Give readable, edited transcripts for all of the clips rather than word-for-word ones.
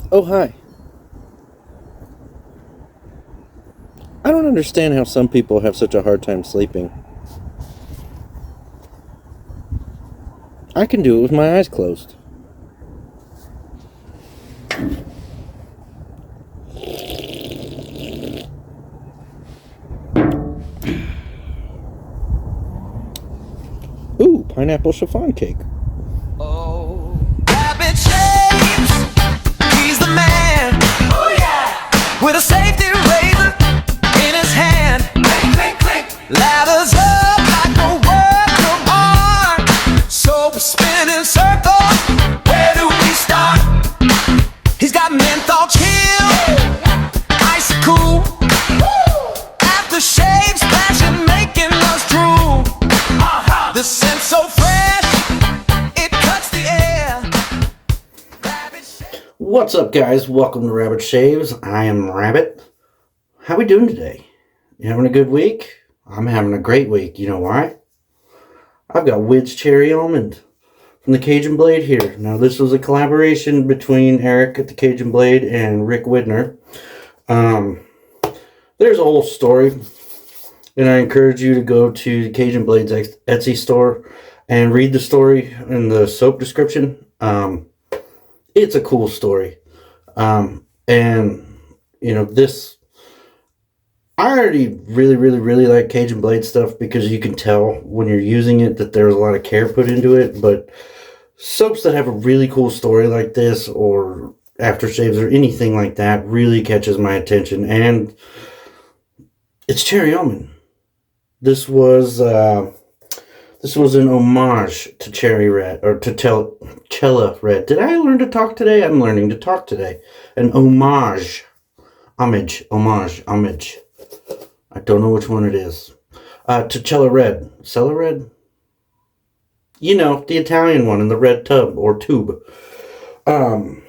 Oh, hi. I don't understand how some people have such a hard time sleeping. I can do it with my eyes closed. Ooh, pineapple chiffon cake. Oh, Rabbit Shapes, he's the man. Oh yeah! With a safety razor in his hand. Clink, clink, clink. Ladders up like a work of art. Soap spinning circles. Where do we start? He's got menthol chill, ice cool. After shave splashing, making us drool. The scent so fresh. What's up, guys? Welcome to Rabbit Shaves. I am Rabbit. How we doing today? You having a good week? I'm having a great week. You know why? I've got Wid's Cherry Almond from the Cajun Blade here. Now, this was a collaboration between Eric at the Cajun Blade and Rick Widner. There's a whole story, and I encourage you to go to the Cajun Blade's Etsy store and read the story in the soap description. It's a cool story. And, you know, I already really like Cajun Blade stuff because you can tell when you're using it that there's a lot of care put into it. But soaps that have a really cool story like this, or aftershaves or anything like that, really catches my attention. And it's cherry almond. This was an homage to Cherry Red, or to Cella Red. Did I learn to talk today? I'm learning to talk today. An homage. Homage. I don't know which one it is. To Cella Red. Cella Red? You know, the Italian one in the red tub, or tube. One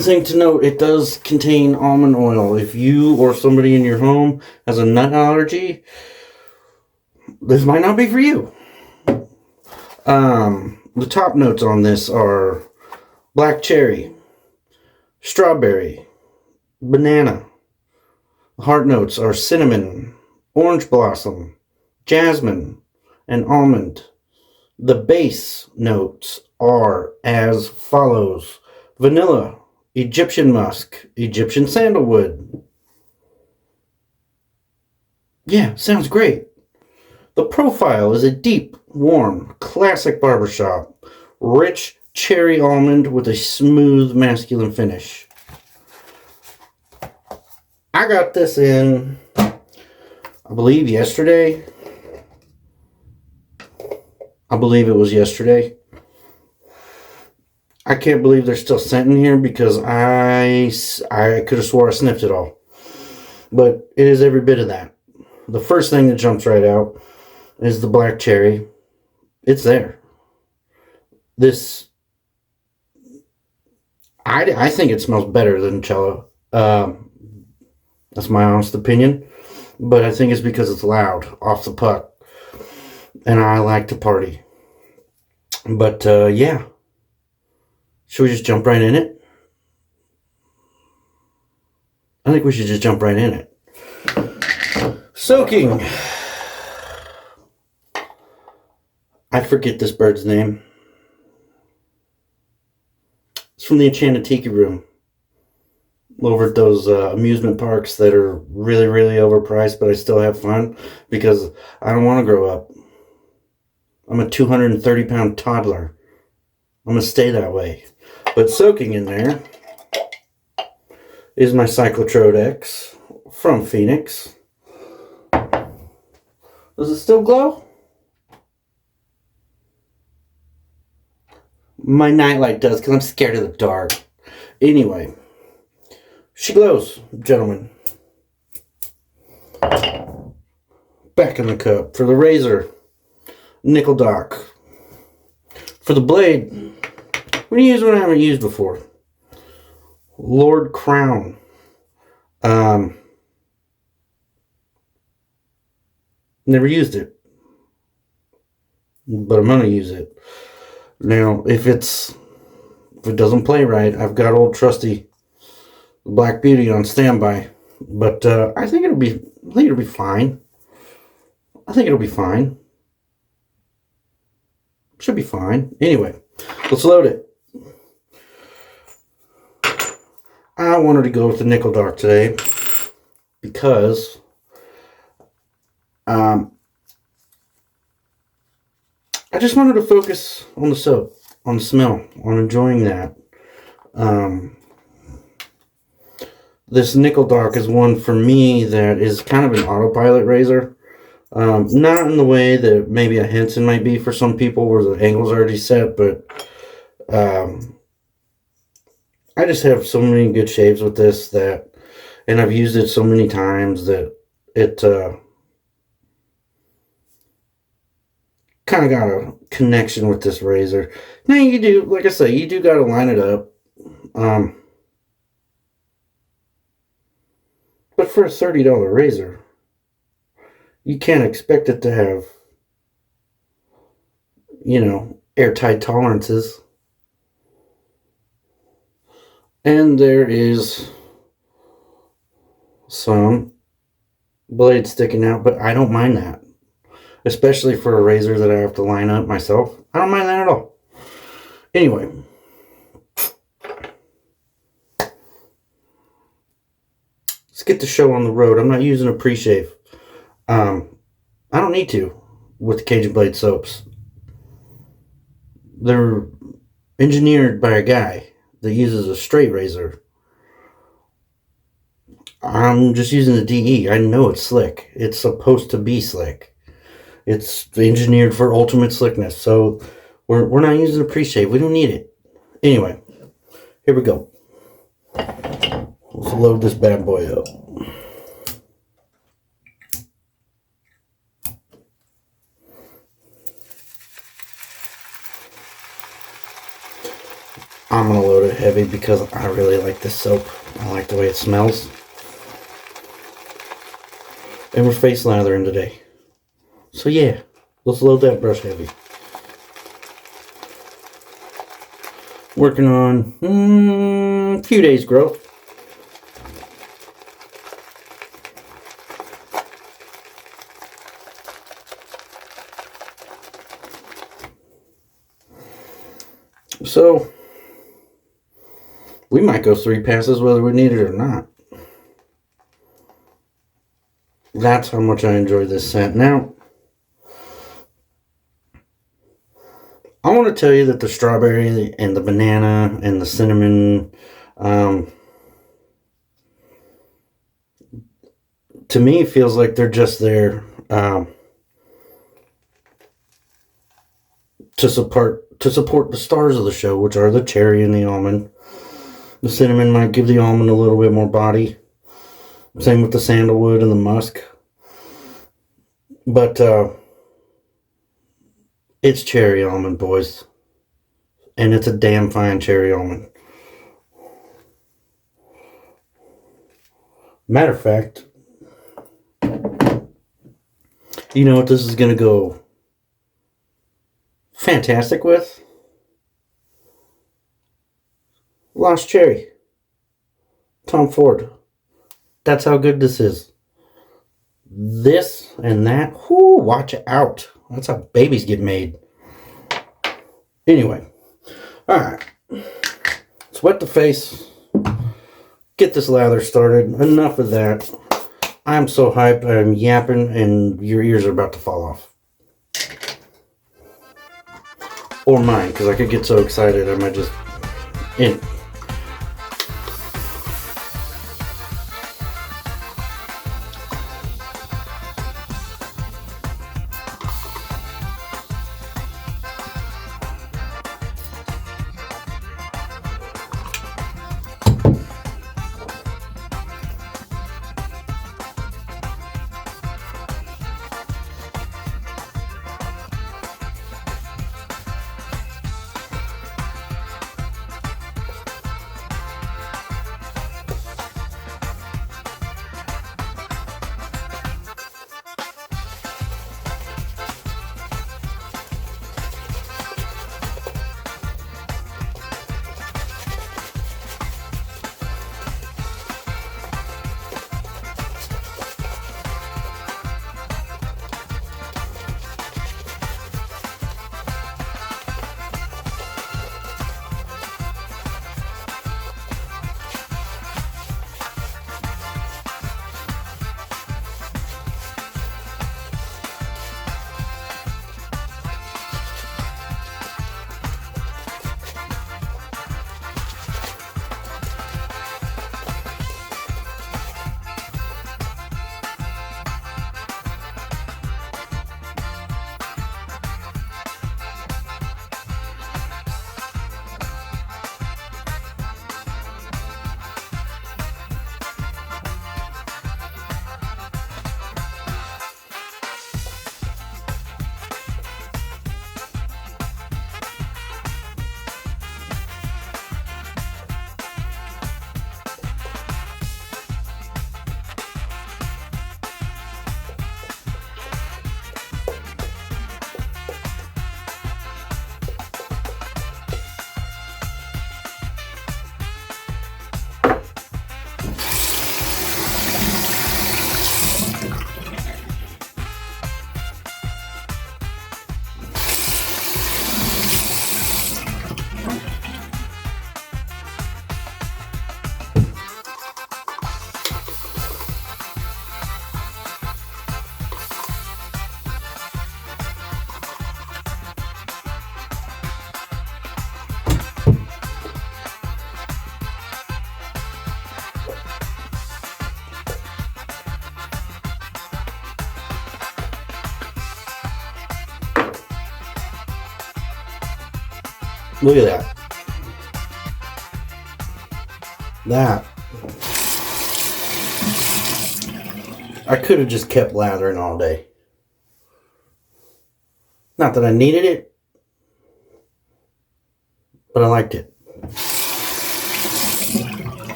thing to note, it does contain almond oil. If you or somebody in your home has a nut allergy, this might not be for you. The top notes on this are black cherry, strawberry, banana. The heart notes are cinnamon, orange blossom, jasmine, and almond. The base notes are as follows: vanilla, Egyptian musk, Egyptian sandalwood. Yeah, sounds great. The profile is a deep, warm, classic barbershop, rich cherry almond with a smooth masculine finish. I got this in, I believe yesterday. I believe it was yesterday. I can't believe they're still sent in here because I could have swore I sniffed it all. But it is every bit of that. The first thing that jumps right out is the black cherry. It's there. I think it smells better than Cello. That's my honest opinion. But I think it's because it's loud, off the puck. And I like to party. But, yeah. Should we just jump right in it? I think we should just jump right in it. Soaking. I forget this bird's name. It's from the Enchanted Tiki Room. Over at those amusement parks that are really overpriced, but I still have fun because I don't want to grow up. I'm a 230-pound toddler. I'm going to stay that way. But soaking in there is my Cyclotrode X from Phoenix. Does it still glow? My nightlight does because I'm scared of the dark. Anyway, she glows, gentlemen. Back in the cup. For the razor, Nickel Dock. For the blade, I'm going to use one I haven't used before. Lord Crown. Never used it, but I'm going to use it. Now, if it's it doesn't play right, I've got old trusty Black Beauty on standby. But I think it'll be fine. I think it'll be fine. Should be fine. Anyway, let's load it. I wanted to go with the Nickel Dark today because I just wanted to focus on the soap, on the smell, on enjoying that. This Nickel Dark is one for me that is kind of an autopilot razor. Not in the way that maybe a Henson might be for some people where the angle's already set, but I just have so many good shaves with this that, and I've used it so many times that it kind of got a connection with this razor. Now you do, like I say, you do got to line it up. But for a $30 razor, you can't expect it to have, airtight tolerances. And there is some blade sticking out, but I don't mind that. Especially for a razor that I have to line up myself. I don't mind that at all. Anyway. Let's get the show on the road. I'm not using a pre-shave. I don't need to with the Cajun Blade soaps. They're engineered by a guy that uses a straight razor. I'm just using the DE. I know it's slick. It's supposed to be slick. It's engineered for ultimate slickness. So we're not using a pre-shave. We don't need it. Anyway, here we go. Let's load this bad boy up. I'm going to load it heavy because I really like this soap. I like the way it smells. And we're face lathering today. So yeah, let's load that brush heavy. Working on a few days growth. So we might go 3 passes whether we need it or not. That's how much I enjoy this scent. Now, I want to tell you that the strawberry and the banana and the cinnamon, to me, feels like they're just there to support the stars of the show, which are the cherry and the almond. The cinnamon might give the almond a little bit more body. Same with the sandalwood and the musk. But it's cherry almond, boys. And it's a damn fine cherry almond. Matter of fact, you know what this is going to go fantastic with? Lost Cherry. Tom Ford. That's how good this is. This and that. Whoo, watch out. That's how babies get made. Anyway. Alright. Let's wet the face. Get this lather started. Enough of that. I'm so hyped. I'm yapping and your ears are about to fall off. Or mine, because I could get so excited I might just... Look at that. That. I could have just kept lathering all day. Not that I needed it, but I liked it.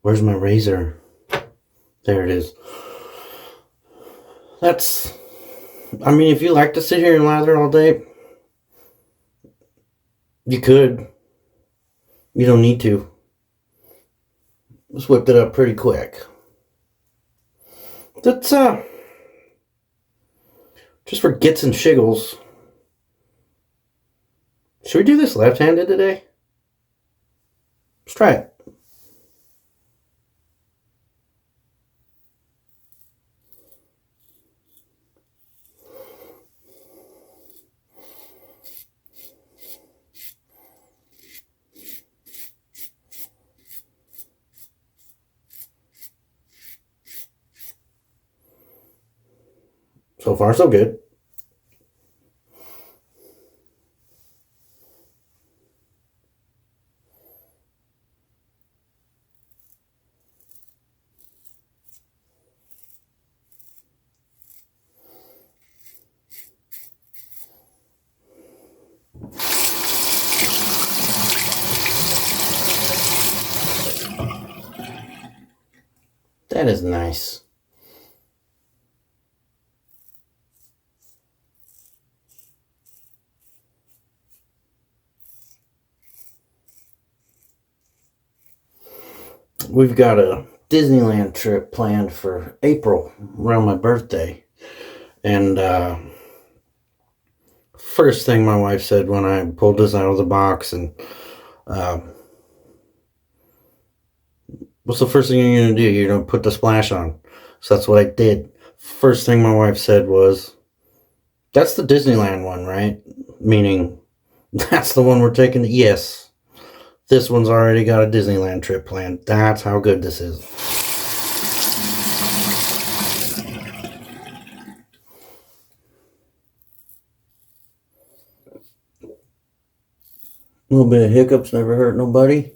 Where's my razor? There it is. That's, I mean, if you like to sit here and lather all day, you could. You don't need to. Just whipped it up pretty quick. That's, just for gits and shiggles. Should we do this left-handed today? Let's try it. So far, so good. That is nice. We've got a Disneyland trip planned for April around my birthday. And first thing my wife said when I pulled this out of the box and what's the first thing you're going to do? You're going to put the splash on. So that's what I did. First thing my wife said was, that's the Disneyland one, right? Meaning, that's the one we're taking. Yes. This one's already got a Disneyland trip planned. That's how good this is. A little bit of hiccups never hurt nobody.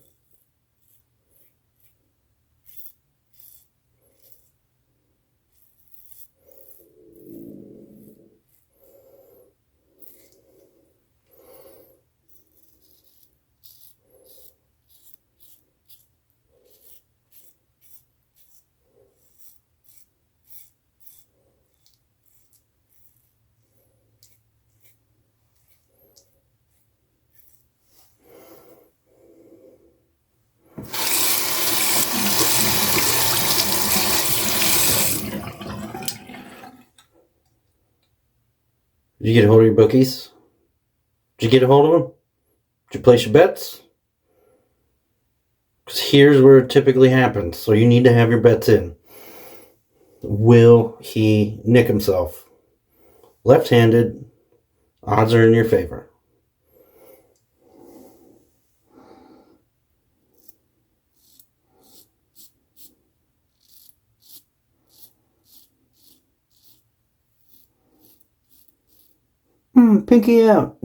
Did you get a hold of your bookies? Did you get a hold of them? Did you place your bets? Because here's where it typically happens. So you need to have your bets in. Will he nick himself? Left-handed, odds are in your favor. Pinky out.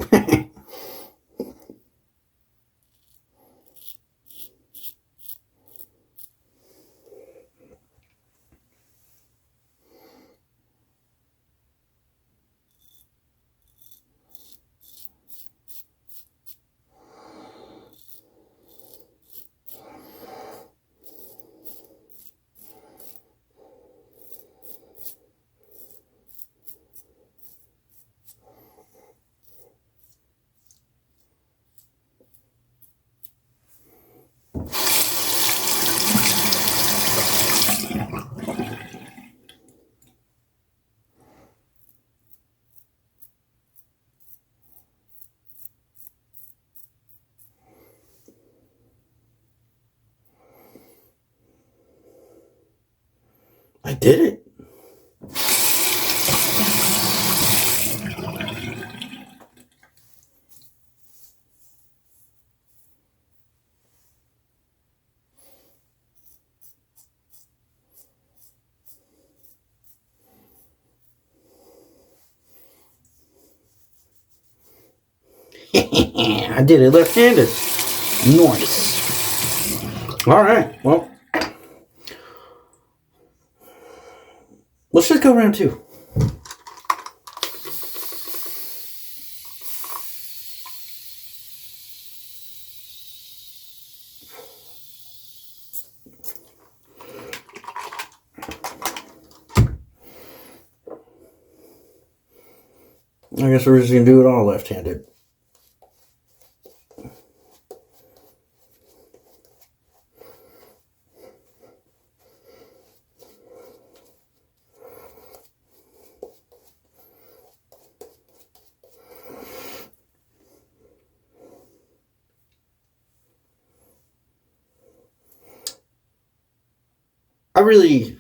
I did it. I did it left-handed. Nice. All right. Well, let's just go round 2. I guess we're just going to do it all left-handed. I really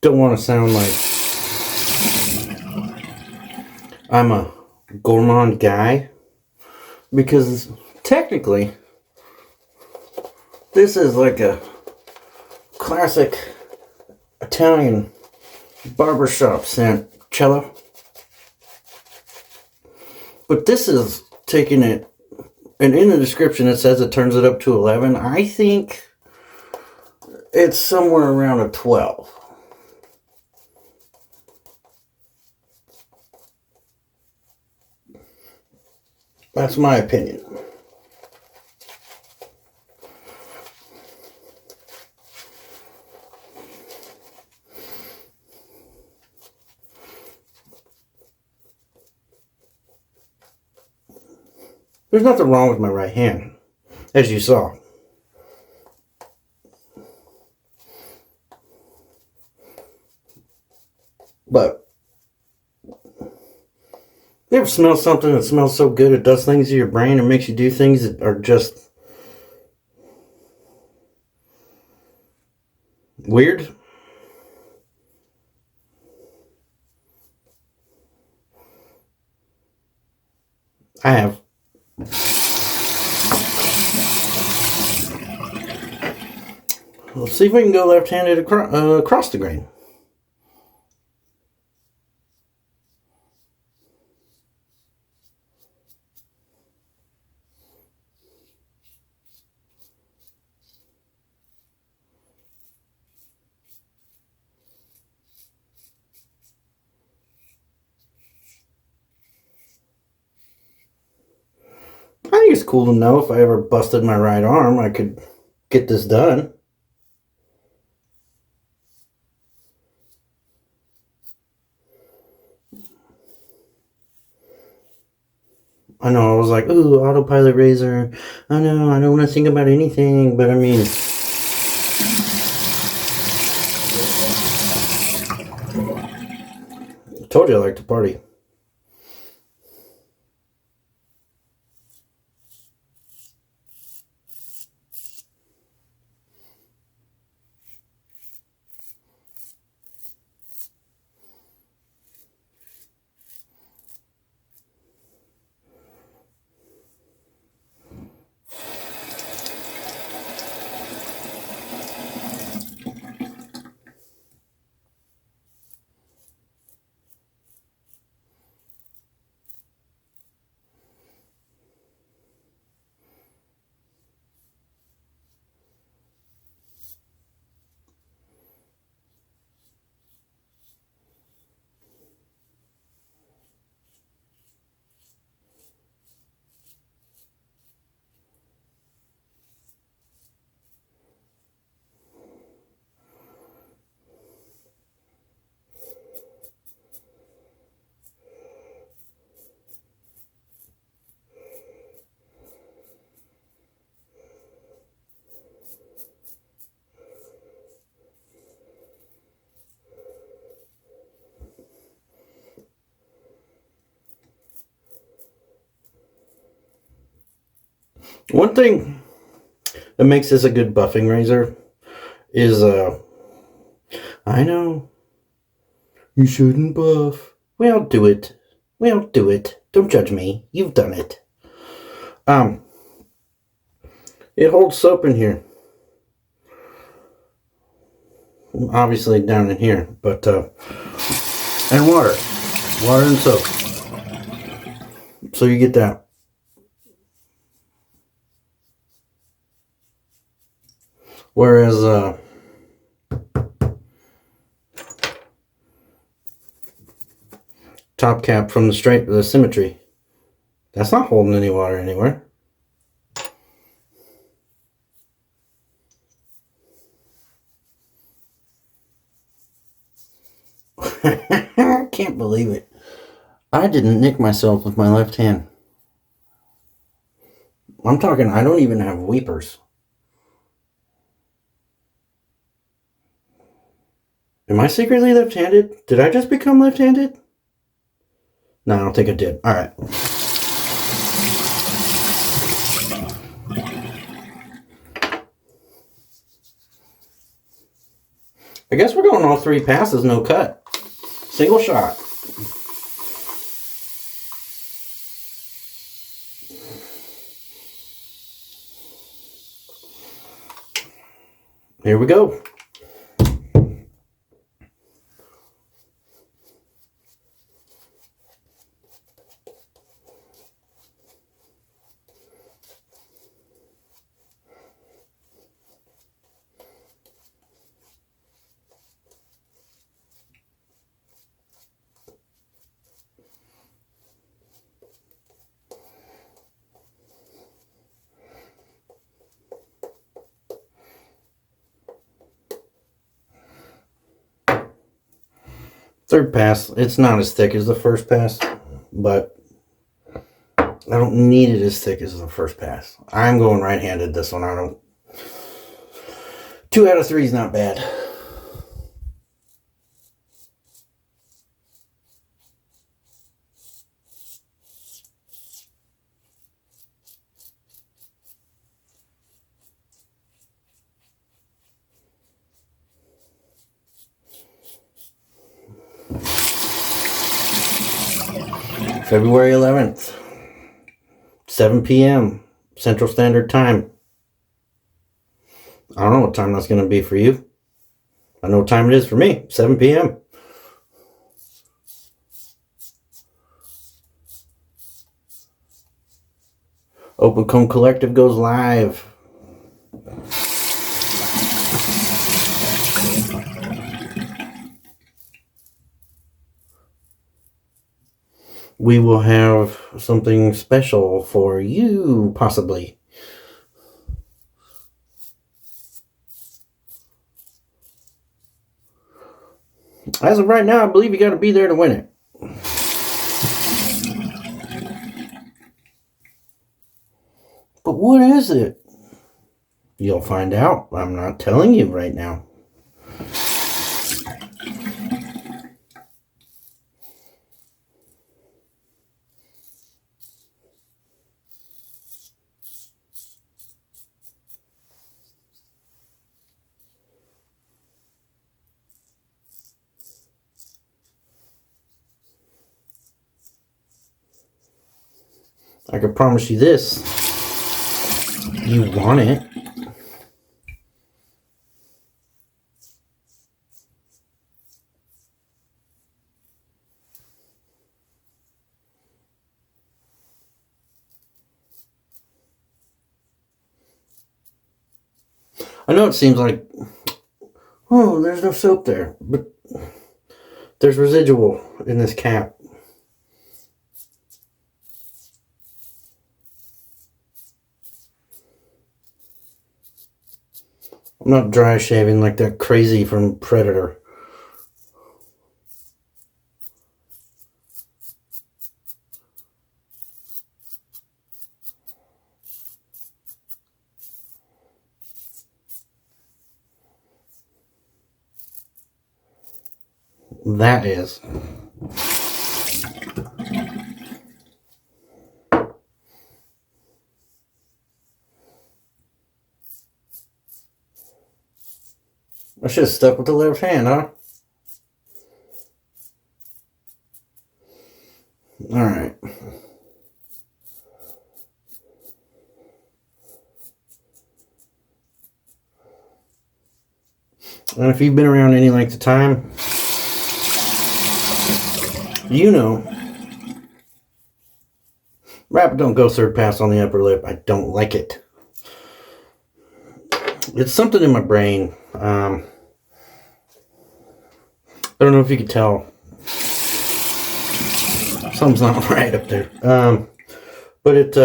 don't want to sound like I'm a gourmand guy, because technically this is like a classic Italian barbershop scent cello, but this is taking it, and in the description it says it turns it up to 11. I think it's somewhere around a 12. That's my opinion. There's nothing wrong with my right hand, as you saw. But you ever smell something that smells so good it does things to your brain and makes you do things that are just weird? I have. Let's see if we can go left-handed across the grain. I think it's cool to know if I ever busted my right arm, I could get this done. I know, I was like, ooh, autopilot razor. I know, I don't want to think about anything, but I mean, I told you I like to party. One thing that makes this a good buffing razor is, I know, you shouldn't buff. Well, do it. Well, do it. Don't judge me. You've done it. It holds soap in here. Obviously down in here, but, and water. Water and soap. So you get that. Whereas top cap from the Symmetry, that's not holding any water anywhere. I can't believe it. I didn't nick myself with my left hand. I'm talking, I don't even have weepers. Am I secretly left-handed? Did I just become left-handed? No, I don't think I did. All right. I guess we're going all 3 passes, no cut. Single shot. Here we go. Third pass, it's not as thick as the first pass, but I don't need it as thick as the first pass. I'm going right-handed this one. I don't. 2 out of 3 is not bad. February 11th, 7 p.m. Central Standard Time. I don't know what time that's going to be for you. I know what time it is for me, 7 p.m. Open Cone Collective goes live. We will have something special for you, possibly. As of right now, I believe you got to be there to win it. But what is it? You'll find out. I'm not telling you right now. I can promise you this. You want it. I know it seems like, oh, there's no soap there, but there's residual in this cap. I'm not dry shaving like that crazy from Predator. That is. I should have stuck with the left hand, huh? Alright. And if you've been around any length of time, you know Rapid don't go third pass on the upper lip. I don't like it. It's something in my brain. I don't know if you could tell. Something's not right up there. But it,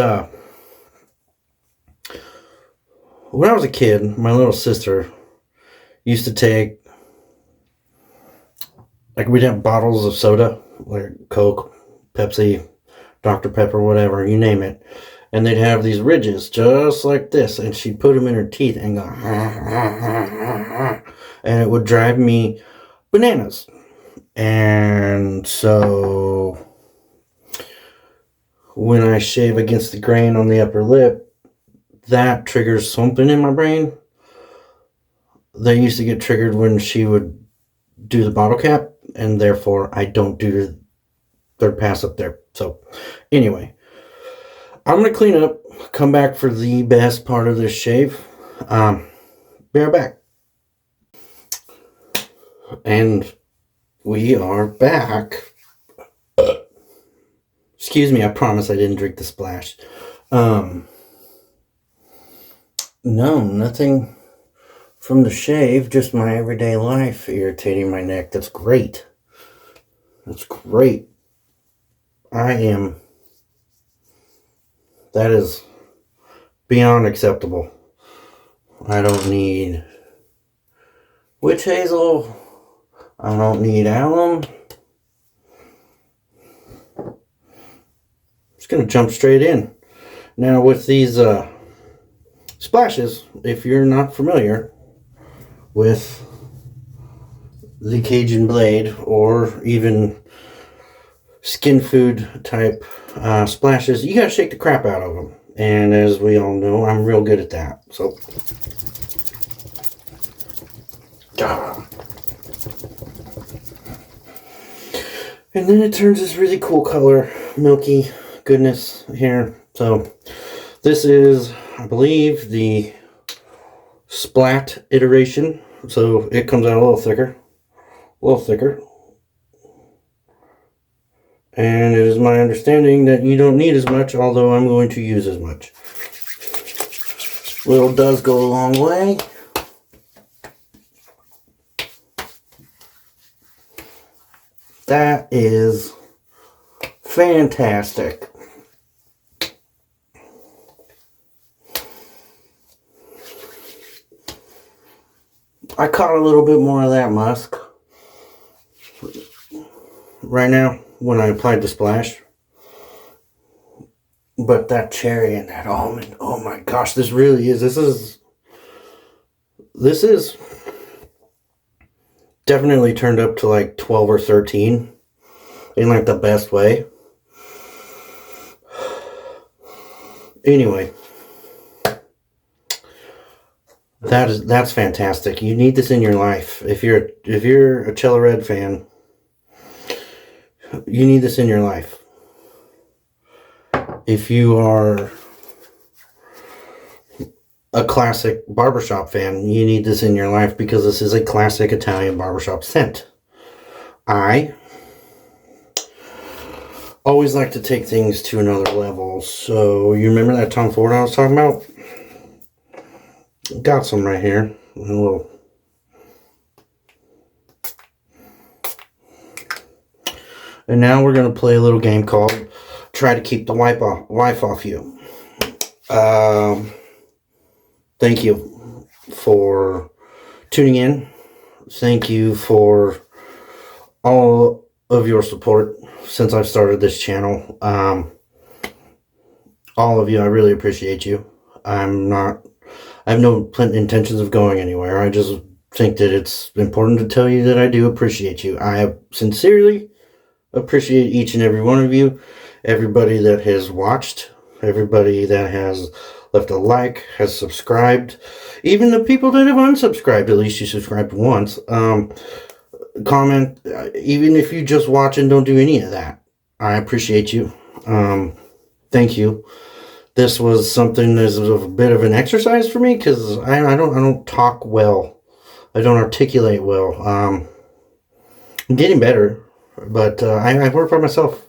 when I was a kid, my little sister used to take, like, we'd have bottles of soda, like Coke, Pepsi, Dr. Pepper, whatever, you name it. And they'd have these ridges just like this, and she'd put them in her teeth and go, and it would drive me bananas. And so when I shave against the grain on the upper lip, that triggers something in my brain. They used to get triggered when she would do the bottle cap, and therefore I don't do the third pass up there. So anyway, I'm going to clean up, come back for the best part of this shave. Be right back. And we are back. Excuse me, I promise I didn't drink the splash. No, nothing from the shave, just my everyday life irritating my neck. That's great. That's great. That is beyond acceptable. I don't need witch hazel. I don't need alum. Just going to jump straight in. Now with these splashes, if you're not familiar with the Cajun blade or even skin food type splashes, you gotta shake the crap out of them. And as we all know, I'm real good at that. So, and then it turns this really cool color, milky goodness here. So this is, I believe, the splat iteration. So it comes out a little thicker. And it is my understanding that you don't need as much, although I'm going to use as much. Little does go a long way. That is fantastic. I caught a little bit more of that musk right now when I applied the splash. But that cherry and that almond, oh my gosh, this is definitely turned up to like 12 or 13 in like the best way. Anyway, that's fantastic. You need this in your life. If you're a Cello Red fan, you need this in your life. If you are a classic barbershop fan, you need this in your life because this is a classic Italian barbershop scent. I always like to take things to another level. So you remember that Tom Ford I was talking about? Got some right here. A little. And now we're going to play a little game called Try to Keep the Wife Off You. Thank you for tuning in. Thank you for all of your support since I've started this channel. All of you, I really appreciate you. I have no intentions of going anywhere. I just think that it's important to tell you that I do appreciate you. I sincerely appreciate each and every one of you. Everybody that has watched, everybody that has left a like, has subscribed, even the people that have unsubscribed, at least you subscribed once. Comment, even if you just watch and don't do any of that. I appreciate you. Thank you. This was something that's a bit of an exercise for me because I don't talk well. I don't articulate well. I'm getting better, but I work by myself.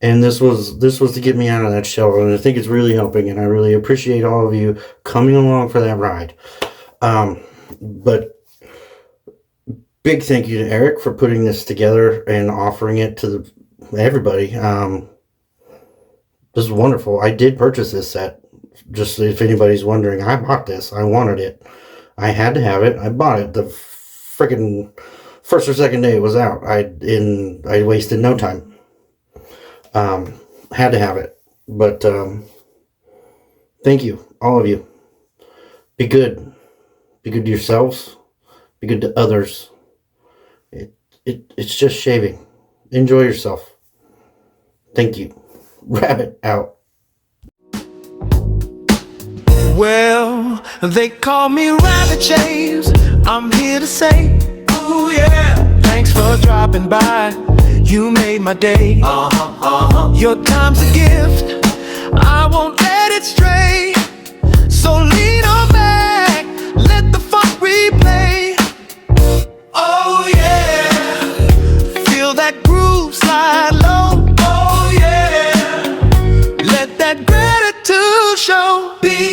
And this was to get me out of that shell, and I think it's really helping, and I really appreciate all of you coming along for that ride. But big thank you to Eric for putting this together and offering it to everybody. This is wonderful. I did purchase this set. Just if anybody's wondering, I bought this. I wanted it. I had to have it. I bought it the freaking first or second day it was out. I wasted no time. Had to have it. But thank you, all of you. Be good. Be good to yourselves. Be good to others. It's just shaving. Enjoy yourself. Thank you. Rabbit out. Well, they call me Rabbit James. I'm here to say, ooh yeah, thanks for dropping by. You made my day. Your time's a gift. I won't let it stray. So lean on back, let the funk replay. Oh yeah, feel that groove slide low. Oh yeah, let that gratitude show be